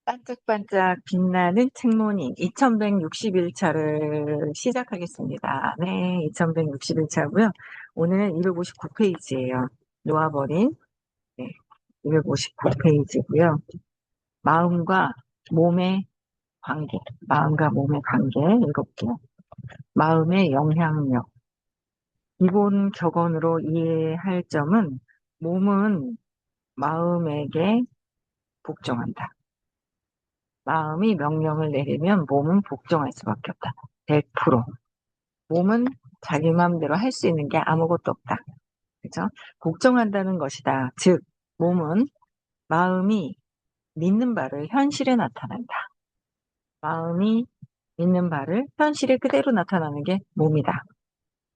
반짝반짝 빛나는 책모닝 2161차를 시작하겠습니다. 네, 2161차고요. 오늘은 259페이지예요. 놓아버린, 네, 259페이지고요. 마음과 몸의 관계, 마음과 몸의 관계 읽어볼게요. 마음의 영향력. 기본 격언으로 이해할 점은 몸은 마음에게 복종한다. 마음이 명령을 내리면 몸은 복종할 수밖에 없다. 100%. 몸은 자기 마음대로 할 수 있는 게 아무것도 없다. 그죠? 복종한다는 것이다. 즉, 몸은 마음이 믿는 바를 현실에 나타낸다. 마음이 믿는 바를 현실에 그대로 나타나는 게 몸이다.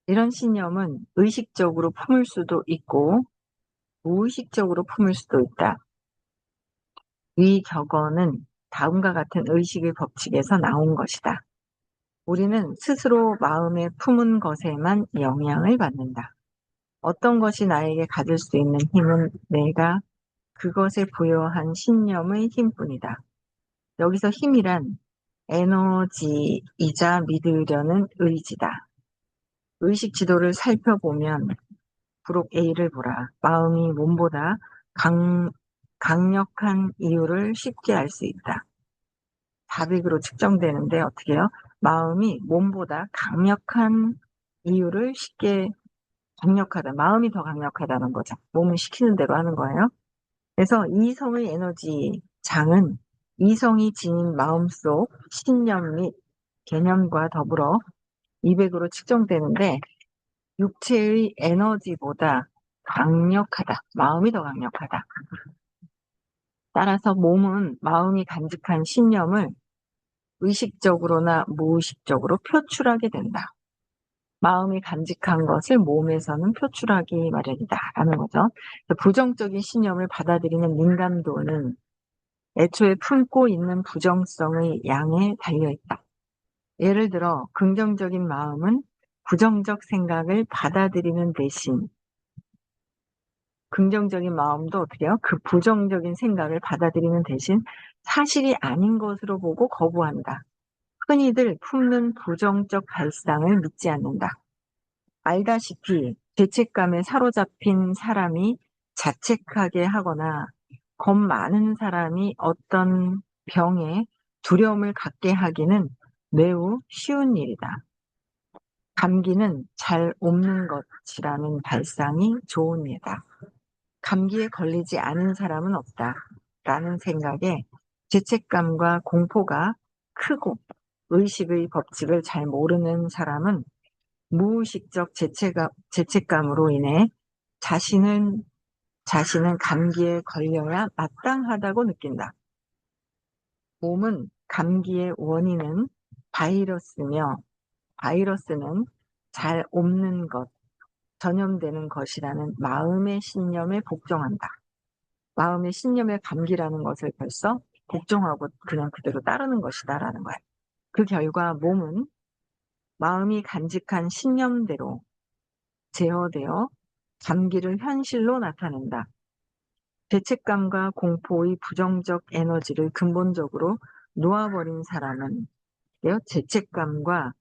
이런 신념은 의식적으로 품을 수도 있고, 무의식적으로 품을 수도 있다. 위 격언은 다음과 같은 의식의 법칙에서 나온 것이다. 우리는 스스로 마음에 품은 것에만 영향을 받는다. 어떤 것이 나에게 가질 수 있는 힘은 내가 그것에 부여한 신념의 힘뿐이다. 여기서 힘이란 에너지이자 믿으려는 의지다. 의식 지도를 살펴보면 부록 A를 보라. 마음이 몸보다 강력한 이유를 쉽게 알 수 있다. 다백으로 측정되는데 어떻게 해요? 마음이 몸보다 강력한 이유를 쉽게 강력하다. 마음이 더 강력하다는 거죠. 몸은 시키는 대로 하는 거예요. 그래서 이성의 에너지 장은 이성이 지닌 마음속 신념 및 개념과 더불어 200으로 측정되는데 육체의 에너지보다 강력하다. 마음이 더 강력하다. 따라서 몸은 마음이 간직한 신념을 의식적으로나 무의식적으로 표출하게 된다. 마음이 간직한 것을 몸에서는 표출하기 마련이다라는 거죠. 부정적인 신념을 받아들이는 민감도는 애초에 품고 있는 부정성의 양에 달려있다. 예를 들어 긍정적인 마음은 부정적 생각을 받아들이는 대신 긍정적인 마음도 어떻게 해요? 그 부정적인 생각을 받아들이는 대신 사실이 아닌 것으로 보고 거부한다. 흔히들 품는 부정적 발상을 믿지 않는다. 알다시피 죄책감에 사로잡힌 사람이 자책하게 하거나 겁 많은 사람이 어떤 병에 두려움을 갖게 하기는 매우 쉬운 일이다. 감기는 잘 옮는 것이라는 발상이 좋은 예다. 감기에 걸리지 않은 사람은 없다. 라는 생각에 죄책감과 공포가 크고 의식의 법칙을 잘 모르는 사람은 무의식적 죄책감으로 인해 자신은 감기에 걸려야 마땅하다고 느낀다. 몸은 감기의 원인은 바이러스며 바이러스는 잘 옮는 것, 전염되는 것이라는 마음의 신념에 복종한다. 마음의 신념에 감기라는 것을 벌써 복종하고 그냥 그대로 따르는 것이다라는 거야. 그 결과 몸은 마음이 간직한 신념대로 제어되어 감기를 현실로 나타낸다. 죄책감과 공포의 부정적 에너지를 근본적으로 놓아버린 사람은 죄책감과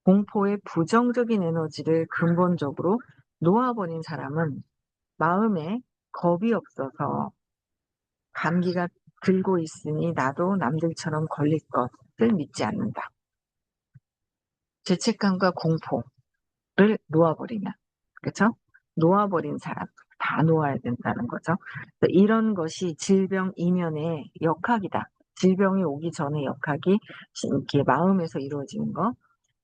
공포의 부정적인 에너지를 근본적으로 놓아버린 사람은 마음에 겁이 없어서 감기가 들고 있으니 나도 남들처럼 걸릴 것을 믿지 않는다. 죄책감과 공포를 놓아버리면, 그렇죠? 놓아버린 사람, 다 놓아야 된다는 거죠. 이런 것이 질병 이면의 역학이다. 질병이 오기 전에 역학이 이렇게 마음에서 이루어지는 거.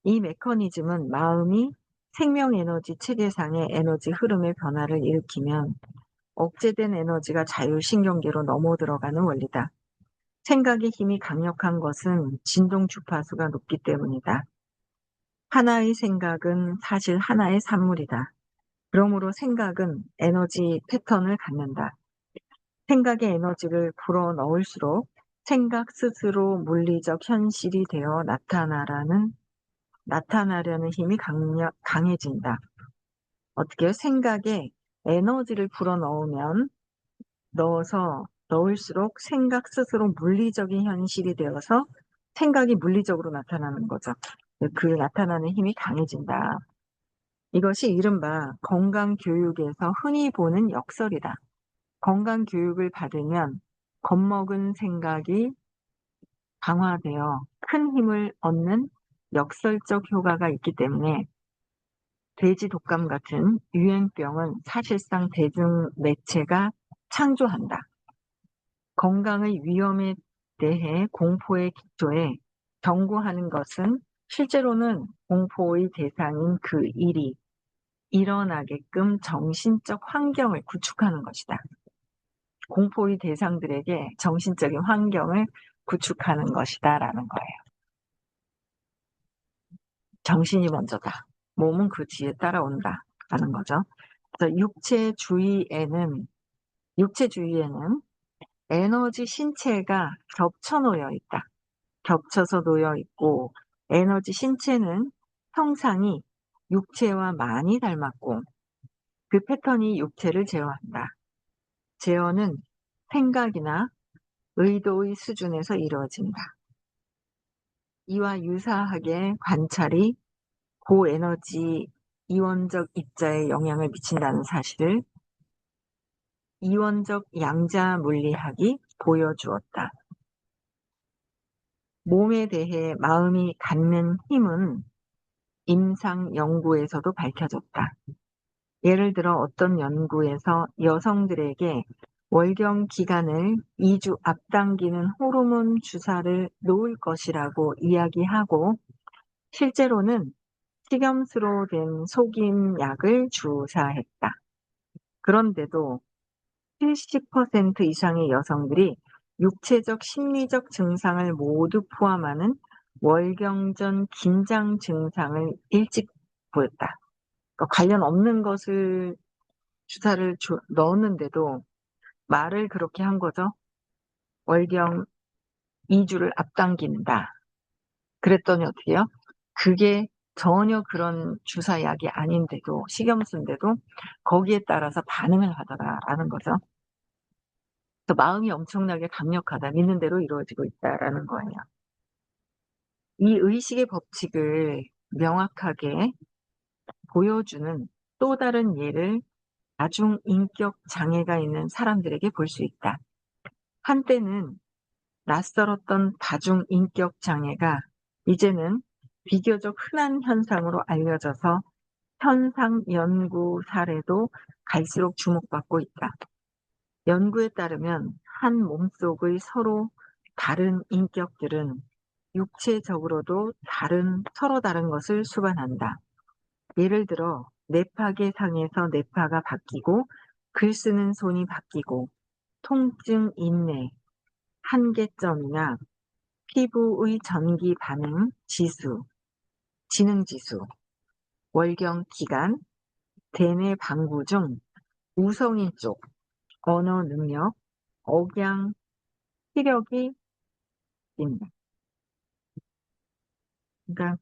이 메커니즘은 마음이 생명 에너지 체계상의 에너지 흐름의 변화를 일으키면 억제된 에너지가 자율신경계로 넘어 들어가는 원리다. 생각의 힘이 강력한 것은 진동 주파수가 높기 때문이다. 하나의 생각은 사실 하나의 산물이다. 그러므로 생각은 에너지 패턴을 갖는다. 생각의 에너지를 불어 넣을수록 생각 스스로 물리적 현실이 되어 나타나려는 힘이 강해진다. 어떻게 생각에 에너지를 불어 넣어서 넣을수록 생각 스스로 물리적인 현실이 되어서 생각이 물리적으로 나타나는 거죠. 그 나타나는 힘이 강해진다. 이것이 이른바 건강교육에서 흔히 보는 역설이다. 건강교육을 받으면 겁먹은 생각이 강화되어 큰 힘을 얻는 역설적 효과가 있기 때문에 돼지 독감 같은 유행병은 사실상 대중매체가 창조한다. 건강의 위험에 대해 공포의 기초에 경고하는 것은 실제로는 공포의 대상인 그 일이 일어나게끔 정신적 환경을 구축하는 것이다. 공포의 대상들에게 정신적인 환경을 구축하는 것이다라는 거예요. 정신이 먼저다. 몸은 그 뒤에 따라온다라는 거죠. 그래서 육체주의에는 에너지 신체가 겹쳐 놓여 있다. 겹쳐서 놓여 있고 에너지 신체는 형상이 육체와 많이 닮았고 그 패턴이 육체를 제어한다. 제어는 생각이나 의도의 수준에서 이루어진다. 이와 유사하게 관찰이 고에너지 이원적 입자에 영향을 미친다는 사실을 이원적 양자 물리학이 보여주었다. 몸에 대해 마음이 갖는 힘은 임상 연구에서도 밝혀졌다. 예를 들어 어떤 연구에서 여성들에게 월경 기간을 2주 앞당기는 호르몬 주사를 놓을 것이라고 이야기하고 실제로는 식염수로 된 속임약을 주사했다. 그런데도 70% 이상의 여성들이 육체적, 심리적 증상을 모두 포함하는 월경전 긴장 증상을 일찍 보였다. 그러니까 관련 없는 것을 주사를 넣었는데도 말을 그렇게 한 거죠. 월경 2주를 앞당긴다. 그랬더니 어떻게요? 그게 전혀 그런 주사약이 아닌데도, 식염수인데도 거기에 따라서 반응을 하더라라는 거죠. 그래서 마음이 엄청나게 강력하다. 믿는 대로 이루어지고 있다라는 거예요. 이 의식의 법칙을 명확하게 보여주는 또 다른 예를 다중인격 장애가 있는 사람들에게 볼 수 있다. 한때는 낯설었던 다중인격 장애가 이제는 비교적 흔한 현상으로 알려져서 현상 연구 사례도 갈수록 주목받고 있다. 연구에 따르면 한 몸속의 서로 다른 인격들은 육체적으로도 서로 다른 것을 수반한다. 예를 들어 뇌파계 상에서 뇌파가 바뀌고 글 쓰는 손이 바뀌고 통증 인내, 한계점이나 피부의 전기 반응 지수, 지능 지수, 월경 기간, 대뇌 방구 중 우성인 쪽, 언어 능력, 억양, 시력이 있다. 그러니까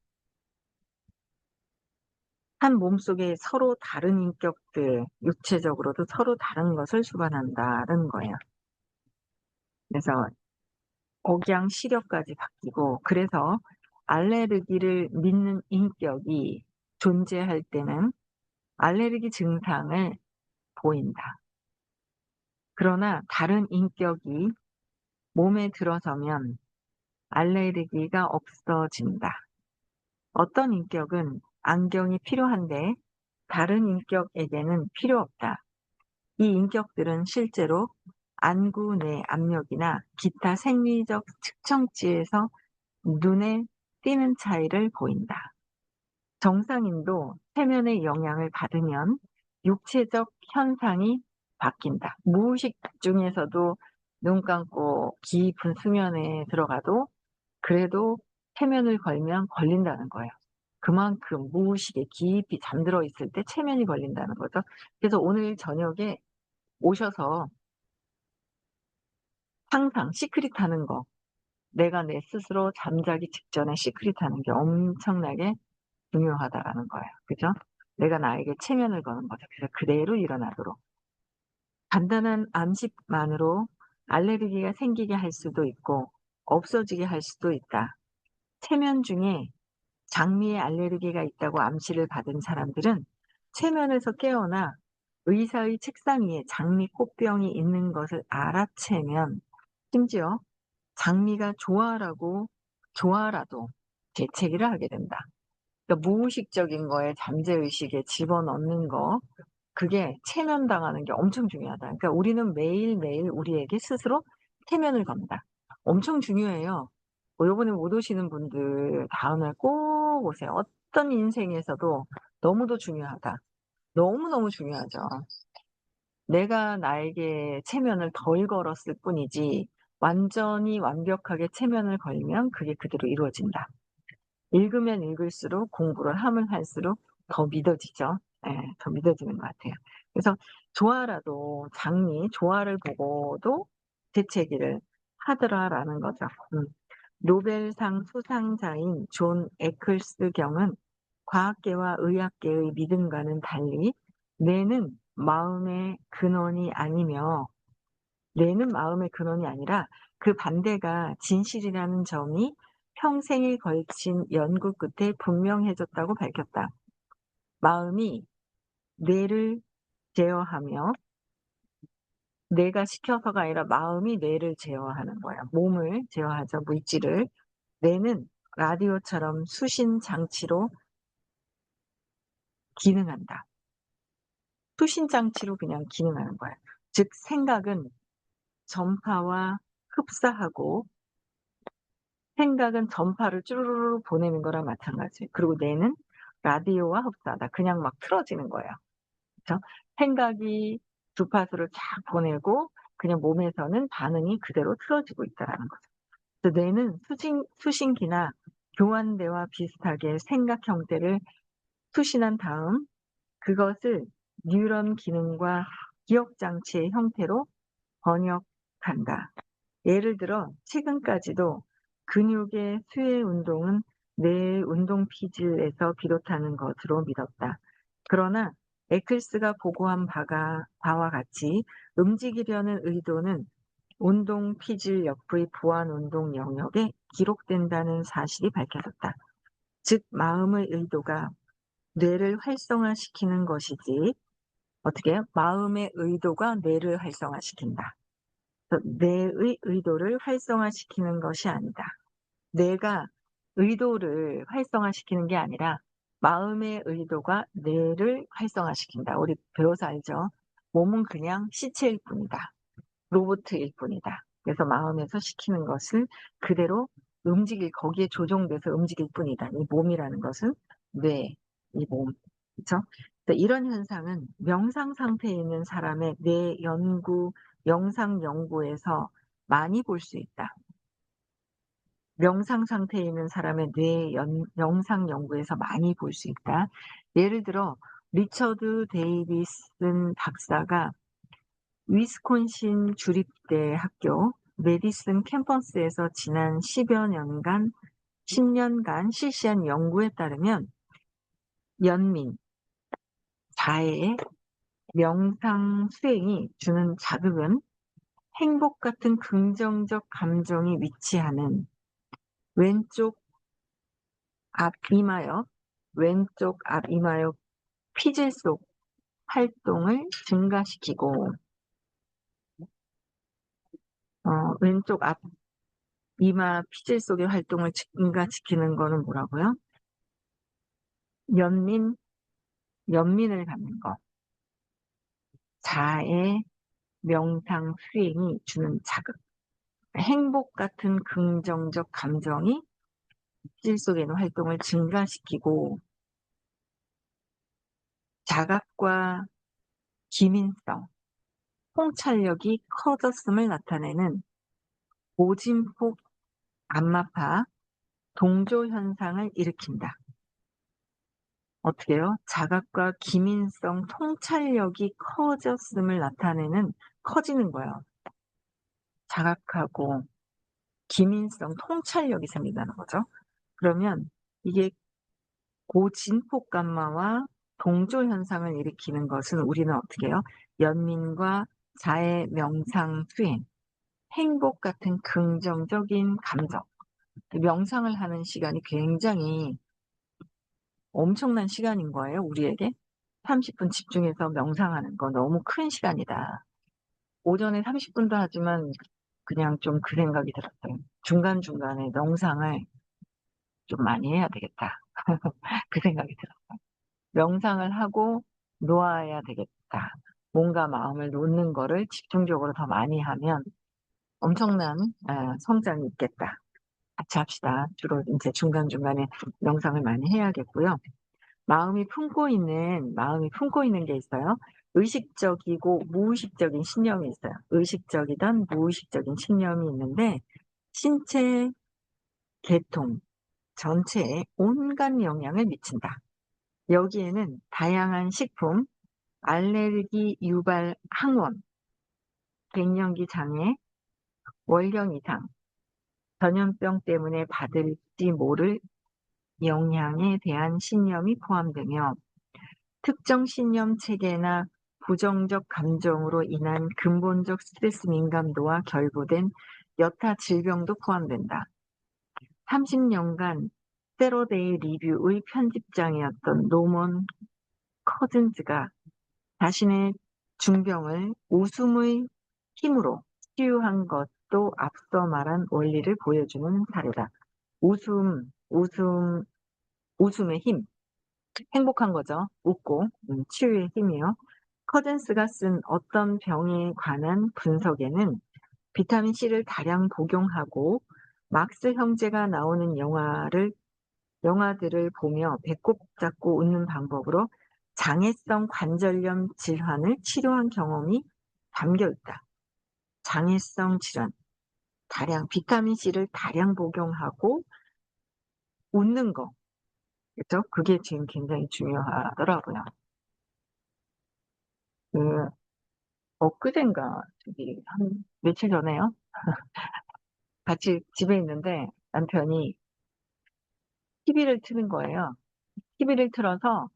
한 몸속에 서로 다른 인격들, 육체적으로도 서로 다른 것을 수반한다는 거예요. 그래서 억양, 시력까지 바뀌고 그래서 알레르기를 믿는 인격이 존재할 때는 알레르기 증상을 보인다. 그러나 다른 인격이 몸에 들어서면 알레르기가 없어진다. 어떤 인격은 안경이 필요한데 다른 인격에게는 필요 없다. 이 인격들은 실제로 안구 내 압력이나 기타 생리적 측정치에서 눈에 띄는 차이를 보인다. 정상인도 세면의 영향을 받으면 육체적 현상이 바뀐다. 무의식 중에서도 눈 감고 깊은 수면에 들어가도 그래도 체면을 걸면 걸린다는 거예요. 그만큼 무의식에 깊이 잠들어 있을 때 체면이 걸린다는 거죠. 그래서 오늘 저녁에 오셔서 항상 시크릿 하는 거, 내가 내 스스로 잠자기 직전에 시크릿 하는 게 엄청나게 중요하다라는 거예요. 그죠? 내가 나에게 체면을 거는 거죠. 그래서 그대로 일어나도록. 간단한 암식만으로 알레르기가 생기게 할 수도 있고 없어지게 할 수도 있다. 체면 중에 장미에 알레르기가 있다고 암시를 받은 사람들은 체면에서 깨어나 의사의 책상 위에 장미 꽃병이 있는 것을 알아채면, 심지어 장미가 좋아라도 재채기를 하게 된다. 그러니까 무의식적인 거에 잠재의식에 집어넣는 거, 그게 체면당하는 게 엄청 중요하다. 그러니까 우리는 매일매일 우리에게 스스로 체면을 겁니다. 엄청 중요해요. 뭐 요번에 못 오시는 분들 다음에 꼭 오세요. 어떤 인생에서도 너무도 중요하다. 너무너무 중요하죠. 내가 나에게 체면을 덜 걸었을 뿐이지 완전히 완벽하게 체면을 걸면 그게 그대로 이루어진다. 읽으면 읽을수록 공부를 하면 할수록 더 믿어지죠. 예, 더 믿어지는 것 같아요. 그래서 조화를 보고도 재채기를 하더라라는 거죠. 노벨상 수상자인 존 에클스 경은 과학계와 의학계의 믿음과는 달리 뇌는 마음의 근원이 아니며 뇌는 마음의 근원이 아니라 그 반대가 진실이라는 점이 평생에 걸친 연구 끝에 분명해졌다고 밝혔다. 마음이 뇌를 제어하며, 뇌가 시켜서가 아니라 마음이 뇌를 제어하는 거야. 몸을 제어하죠, 물질을. 뇌는 라디오처럼 수신 장치로 기능한다. 수신 장치로 그냥 기능하는 거야. 즉 생각은 전파와 흡사하고, 생각은 전파를 쭈루루루 보내는 거랑 마찬가지. 그리고 뇌는 라디오와 흡사하다. 그냥 막 틀어지는 거예요. 그렇죠? 생각이 주파수를 쫙 보내고 그냥 몸에서는 반응이 그대로 틀어지고 있다라는 거죠. 그래서 뇌는 수신기나 교환대와 비슷하게 생각 형태를 수신한 다음 그것을 뉴런 기능과 기억 장치의 형태로 번역한다. 예를 들어 최근까지도 근육의 수혜 운동은 뇌의 운동 피질에서 비롯하는 것으로 믿었다. 그러나 에클스가 보고한 바와 같이 움직이려는 의도는 운동 피질 옆의 부안 운동 영역에 기록된다는 사실이 밝혀졌다. 즉 마음의 의도가 뇌를 활성화시키는 것이지, 어떻게 해요? 마음의 의도가 뇌를 활성화시킨다. 뇌의 의도를 활성화시키는 것이 아니다. 뇌가 의도를 활성화시키는 게 아니라 마음의 의도가 뇌를 활성화시킨다. 우리 배워서 알죠? 몸은 그냥 시체일 뿐이다. 로봇일 뿐이다. 그래서 마음에서 시키는 것을 그대로 거기에 조종돼서 움직일 뿐이다. 이 몸이라는 것은 뇌, 이 몸. 그렇죠? 이런 현상은 명상 상태에 있는 사람의 뇌 영상 연구에서 많이 볼 수 있다. 명상 상태에 있는 사람의 영상 연구에서 많이 볼 수 있다. 예를 들어 리처드 데이비슨 박사가 위스콘신 주립대 학교 메디슨 캠퍼스에서 지난 10년간 실시한 연구에 따르면 연민, 자해의 명상 수행이 주는 자극은 행복 같은 긍정적 감정이 위치하는 왼쪽 앞이마역, 피질 속 활동을 증가시키고, 왼쪽 앞 이마 피질 속의 활동을 증가시키는 거는 뭐라고요? 연민을 갖는 것. 자의 명상 수행이 주는 자극. 행복 같은 긍정적 감정이 피질 속에 있는 활동을 증가시키고, 자각과 기민성, 통찰력이 커졌음을 나타내는 고진폭 안마파 동조 현상을 일으킨다. 어떻게 해요? 자각과 기민성, 통찰력이 커지는 거예요. 자각하고 기민성, 통찰력이 생긴다는 거죠. 그러면 이게 고진폭 감마와 동조 현상을 일으키는 것은 우리는 어떻게 해요? 연민과 자의 명상 수행, 행복 같은 긍정적인 감정, 명상을 하는 시간이 굉장히 엄청난 시간인 거예요, 우리에게. 30분 집중해서 명상하는 거 너무 큰 시간이다. 오전에 30분도 하지만 그냥 좀 그 생각이 들었어요. 중간중간에 명상을 좀 많이 해야 되겠다. 그 생각이 들었어요. 명상을 하고 놓아야 되겠다. 뭔가 마음을 놓는 거를 집중적으로 더 많이 하면 엄청난 성장이 있겠다. 같이 합시다. 주로 이제 중간중간에 명상을 많이 해야겠고요. 마음이 품고 있는 게 있어요. 의식적이고 무의식적인 신념이 있어요. 의식적이든 무의식적인 신념이 있는데 신체 계통 전체에 온갖 영향을 미친다. 여기에는 다양한 식품, 알레르기 유발 항원, 갱년기 장애, 월경 이상, 전염병 때문에 받을지 모를 영향에 대한 신념이 포함되며 특정 신념 체계나 부정적 감정으로 인한 근본적 스트레스 민감도와 결부된 여타 질병도 포함된다. 30년간 세로데이 리뷰의 편집장이었던 노먼 커즌즈가 자신의 중병을 웃음의 힘으로 치유한 것도 앞서 말한 원리를 보여주는 사례다. 웃음의 힘. 행복한 거죠. 웃고 치유의 힘이요. 커즌스가 쓴 어떤 병에 관한 분석에는 비타민 C를 다량 복용하고 막스 형제가 나오는 영화들을 보며 배꼽 잡고 웃는 방법으로 장애성 관절염 질환을 치료한 경험이 담겨 있다. 장애성 질환, 비타민 C를 다량 복용하고 웃는 거, 그죠? 그게 지금 굉장히 중요하더라고요. 그 엊그젠가 한 며칠 전에요. 같이 집에 있는데 남편이 TV를 트는 거예요. TV를 틀어서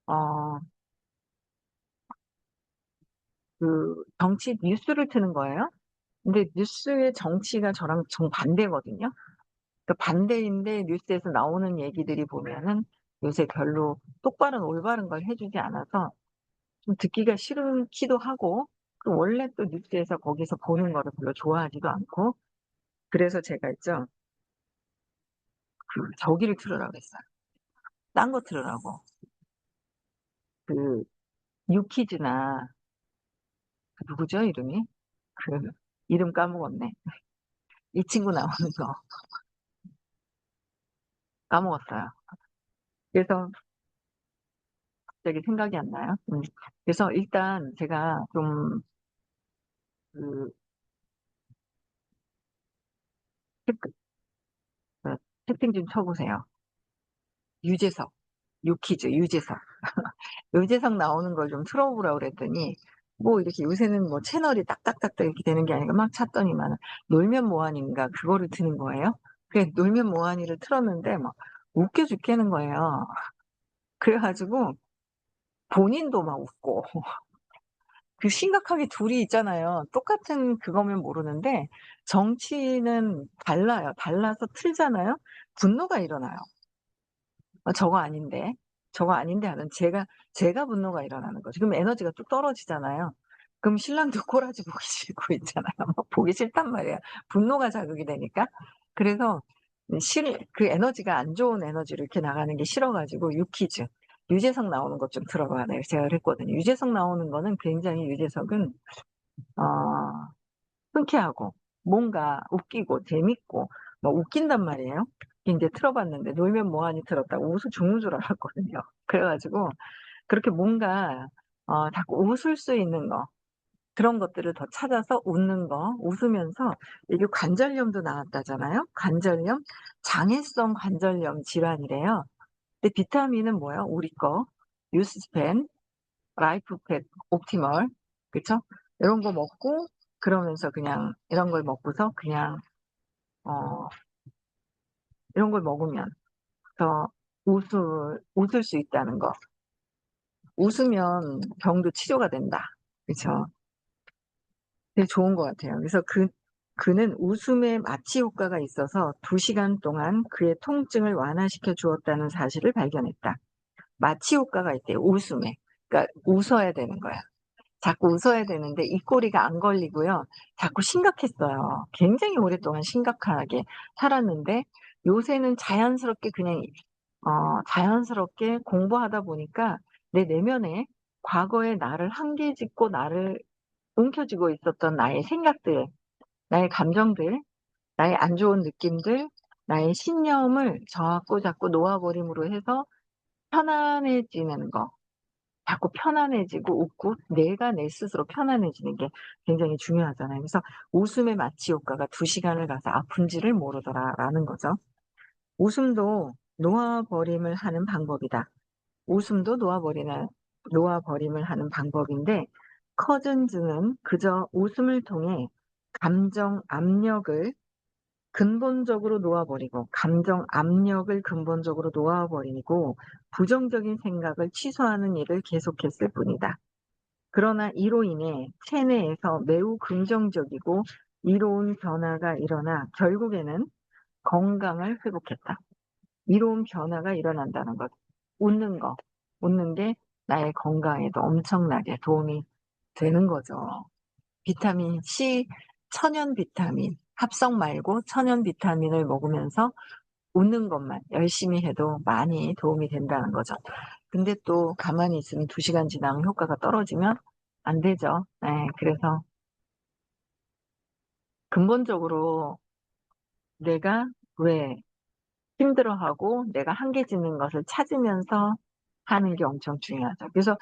어, 그 정치 뉴스를 트는 거예요. 근데 뉴스의 정치가 저랑 정반대거든요. 그 반대인데 뉴스에서 나오는 얘기들이 보면은 요새 별로 똑바른 올바른 걸 해주지 않아서 좀 듣기가 싫기도 하고 그 원래 또 뉴스에서 거기서 보는 거를 별로 좋아하지도 않고 그래서 제가 있죠. 저기를 틀으라고 했어요. 딴 거 틀으라고. 그 유키즈나 그 누구죠 이름이? 그 이름 까먹었네. 이 친구 나오는 거 까먹었어요. 그래서 갑자기 생각이 안 나요. 그래서 일단 제가 좀 그 책- 채팅 좀 쳐보세요. 유재석, 유키즈, 유재석. 유재석 나오는 걸 좀 틀어보라고 그랬더니, 뭐 이렇게 요새는 뭐 채널이 딱딱딱딱 이렇게 되는 게 아니라 막 찾더니만, 놀면 뭐하니인가 그거를 트는 거예요. 그래, 놀면 뭐하니를 틀었는데, 막 웃겨 죽겠는 거예요. 그래가지고, 본인도 막 웃고, 그 심각하게 둘이 있잖아요. 똑같은 그거면 모르는데, 정치는 달라요. 달라서 틀잖아요. 분노가 일어나요. 저거 아닌데, 저거 아닌데 하면 제가 분노가 일어나는 거죠. 그럼 에너지가 뚝 떨어지잖아요. 그럼 신랑도 꼬라지 보기 싫고 있잖아요. 막 보기 싫단 말이에요. 분노가 자극이 되니까. 그래서 그 에너지가 안 좋은 에너지로 이렇게 나가는 게 싫어가지고 유키즈. 유재석 나오는 것 좀 들어봐. 내가 제가 그랬거든요. 유재석 나오는 거는 굉장히 유재석은, 어, 흔쾌하고, 뭔가 웃기고, 재밌고, 뭐 웃긴단 말이에요. 이제 틀어봤는데, 놀면 뭐하니 틀었다고 웃어 죽는 줄 알았거든요. 그래가지고, 그렇게 뭔가, 자꾸 웃을 수 있는 거, 그런 것들을 더 찾아서 웃는 거, 웃으면서, 이게 관절염도 나왔다잖아요? 관절염? 장애성 관절염 질환이래요. 근데 비타민은 뭐야? 우리 거. 뉴스펜, 라이프팩, 옵티멀, 그쵸? 이런 거 먹고, 그러면서 그냥, 이런 걸 먹고서 그냥, 어, 이런 걸 먹으면 더 웃을 수 있다는 거. 웃으면 병도 치료가 된다. 그쵸? 되게 좋은 것 같아요. 그래서 그는 웃음에 마취 효과가 있어서 2시간 동안 그의 통증을 완화시켜 주었다는 사실을 발견했다. 마취 효과가 있대요, 웃음에. 그러니까 웃어야 되는 거야. 자꾸 웃어야 되는데 입꼬리가 안 걸리고요. 자꾸 심각했어요. 굉장히 오랫동안 심각하게 살았는데 요새는 자연스럽게 그냥 자연스럽게 공부하다 보니까 내 내면에 과거에 나를 한계짓고 나를 움켜쥐고 있었던 나의 생각들, 나의 감정들, 나의 안 좋은 느낌들, 나의 신념을 자꾸 놓아버림으로 해서 편안해지는 거. 자꾸 편안해지고 웃고 내가 내 스스로 편안해지는 게 굉장히 중요하잖아요. 그래서 웃음의 마취 효과가 2시간을 가서 아픈지를 모르더라라는 거죠. 웃음도 놓아버림을 하는 방법이다. 웃음도 놓아버림을 하는 방법인데 커즌즈는 그저 웃음을 통해 감정 압력을 감정 압력을 근본적으로 놓아버리고 부정적인 생각을 취소하는 일을 계속했을 뿐이다. 그러나 이로 인해 체내에서 매우 긍정적이고 이로운 변화가 일어나 결국에는 건강을 회복했다. 이로운 변화가 일어난다는 것. 웃는 거. 웃는 게 나의 건강에도 엄청나게 도움이 되는 거죠. 비타민 C, 천연 비타민, 합성 말고 천연 비타민을 먹으면서 웃는 것만 열심히 해도 많이 도움이 된다는 거죠. 근데 또 가만히 있으면 2시간 지나면 효과가 떨어지면 안 되죠. 네, 그래서 근본적으로 내가 왜 힘들어하고 내가 한계짓는 것을 찾으면서 하는 게 엄청 중요하죠. 그래서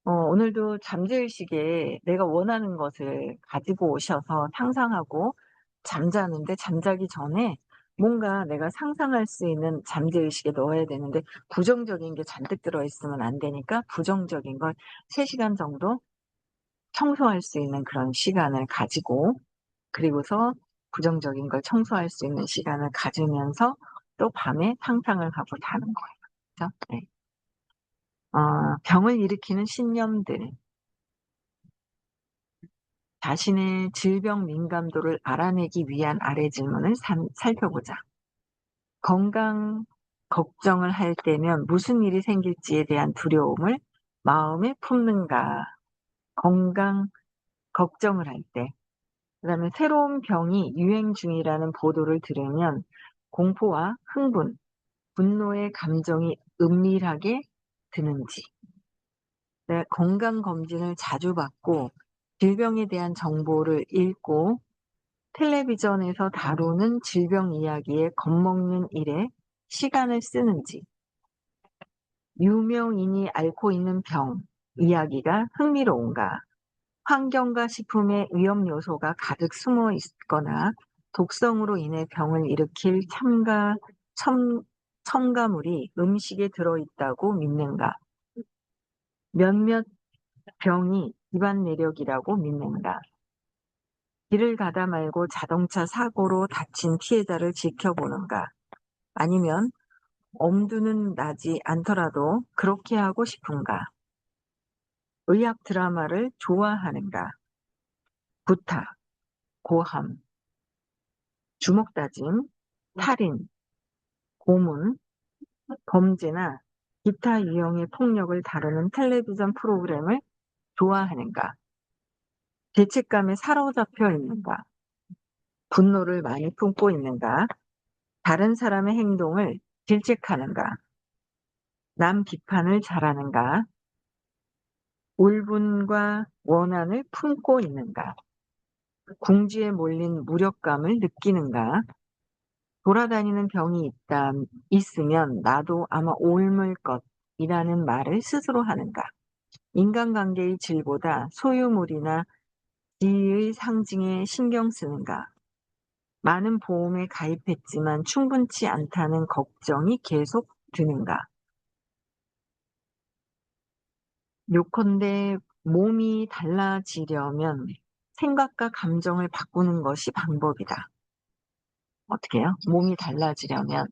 오늘도 잠재의식에 내가 원하는 것을 가지고 오셔서 상상하고 잠자는데 잠자기 전에 뭔가 내가 상상할 수 있는 잠재의식에 넣어야 되는데 부정적인 게 잔뜩 들어있으면 안 되니까 부정적인 걸 3시간 정도 청소할 수 있는 그런 시간을 가지고 그리고서 부정적인 걸 청소할 수 있는 시간을 가지면서 또 밤에 상상을 하고 자는 거예요. 그죠? 네. 병을 일으키는 신념들, 자신의 질병 민감도를 알아내기 위한 아래 질문을 살펴보자. 건강 걱정을 할 때면 무슨 일이 생길지에 대한 두려움을 마음에 품는가? 건강 걱정을 할 때. 그다음에 새로운 병이 유행 중이라는 보도를 들으면 공포와 흥분, 분노의 감정이 은밀하게 드는지. 네, 건강검진을 자주 받고 질병에 대한 정보를 읽고 텔레비전에서 다루는 질병 이야기에 겁먹는 일에 시간을 쓰는지, 유명인이 앓고 있는 병 이야기가 흥미로운가, 환경과 식품의 위험 요소가 가득 숨어 있거나 독성으로 인해 병을 일으킬 첨가물이 음식에 들어있다고 믿는가, 몇몇 병이 집안 내력이라고 믿는가, 길을 가다 말고 자동차 사고로 다친 피해자를 지켜보는가, 아니면 엄두는 나지 않더라도 그렇게 하고 싶은가, 의학 드라마를 좋아하는가, 구타, 고함, 주먹다짐, 살인, 고문, 범죄나 기타 유형의 폭력을 다루는 텔레비전 프로그램을 좋아하는가, 죄책감에 사로잡혀 있는가, 분노를 많이 품고 있는가, 다른 사람의 행동을 질책하는가, 남 비판을 잘하는가, 울분과 원한을 품고 있는가, 궁지에 몰린 무력감을 느끼는가, 돌아다니는 병이 있으면 나도 아마 옮을 것이라는 말을 스스로 하는가, 인간관계의 질보다 소유물이나 지위의 상징에 신경 쓰는가, 많은 보험에 가입했지만 충분치 않다는 걱정이 계속 드는가, 요컨대 몸이 달라지려면 생각과 감정을 바꾸는 것이 방법이다. 어떻게 해요? 몸이 달라지려면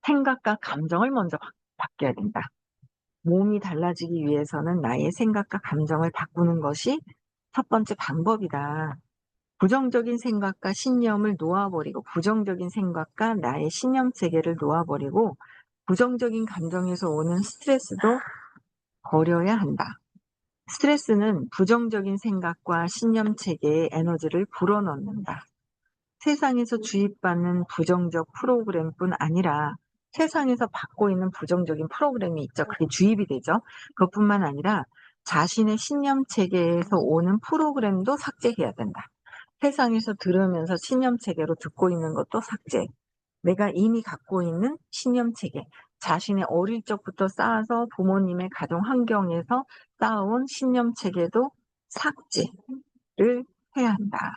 생각과 감정을 먼저 바뀌어야 된다. 몸이 달라지기 위해서는 나의 생각과 감정을 바꾸는 것이 첫 번째 방법이다. 부정적인 생각과 신념을 놓아버리고, 부정적인 생각과 나의 신념 체계를 놓아버리고, 부정적인 감정에서 오는 스트레스도 버려야 한다. 스트레스는 부정적인 생각과 신념 체계의 에너지를 불어넣는다. 세상에서 주입받는 부정적 프로그램뿐 아니라 세상에서 받고 있는 부정적인 프로그램이 있죠. 그게 주입이 되죠. 그것뿐만 아니라 자신의 신념 체계에서 오는 프로그램도 삭제해야 된다. 세상에서 들으면서 신념 체계로 듣고 있는 것도 삭제. 내가 이미 갖고 있는 신념 체계, 자신의 어릴 적부터 쌓아서 부모님의 가정 환경에서 쌓아온 신념 체계도 삭제를 해야 한다.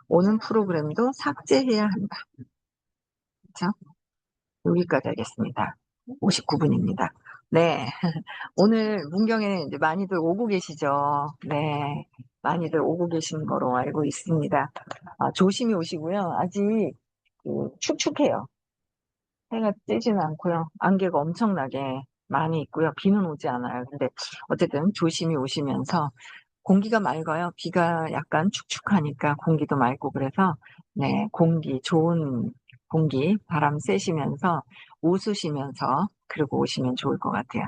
오는 프로그램도 삭제해야 한다. 그렇죠? 여기까지 하겠습니다. 59분입니다. 네. 오늘 문경에 이제 많이들 오고 계시죠? 네. 많이들 오고 계신 거로 알고 있습니다. 조심히 오시고요. 아직 축축해요. 해가 뜨지는 않고요. 안개가 엄청나게 많이 있고요. 비는 오지 않아요. 근데 어쨌든 조심히 오시면서 공기가 맑아요. 비가 약간 축축하니까 공기도 맑고 그래서 네, 좋은 공기, 바람 쐬시면서 웃으시면서 그러고 오시면 좋을 것 같아요.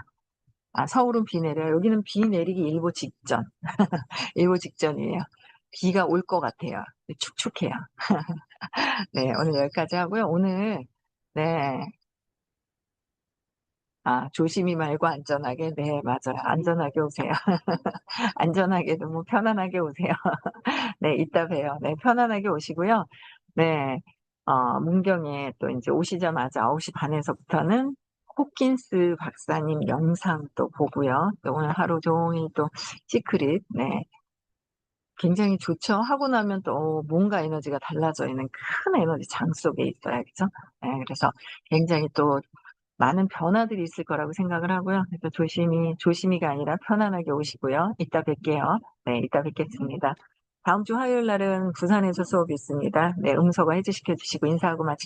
서울은 비 내려요. 여기는 비 내리기 일보 직전, 일보 직전이에요. 비가 올 것 같아요. 축축해요. 네, 오늘 여기까지 하고요. 오늘 네, 조심히 말고 안전하게. 네, 맞아요. 안전하게 오세요. 안전하게 너무 편안하게 오세요. 네, 이따 봬요. 네, 편안하게 오시고요. 네, 문경에 또 이제 오시자마자 9시 반에서부터는 호킨스 박사님 영상 또 보고요. 또 오늘 하루 종일 또 시크릿, 네, 굉장히 좋죠. 하고 나면 또 뭔가 에너지가 달라져 있는 큰 에너지 장 속에 있어요. 그죠? 네, 그래서 굉장히 또 많은 변화들이 있을 거라고 생각을 하고요. 그래서 조심히가 아니라 편안하게 오시고요. 이따 뵐게요. 네, 이따 뵙겠습니다. 다음 주 화요일 날은 부산에서 수업이 있습니다. 네, 음소거 해주시켜 주시고 인사하고 마치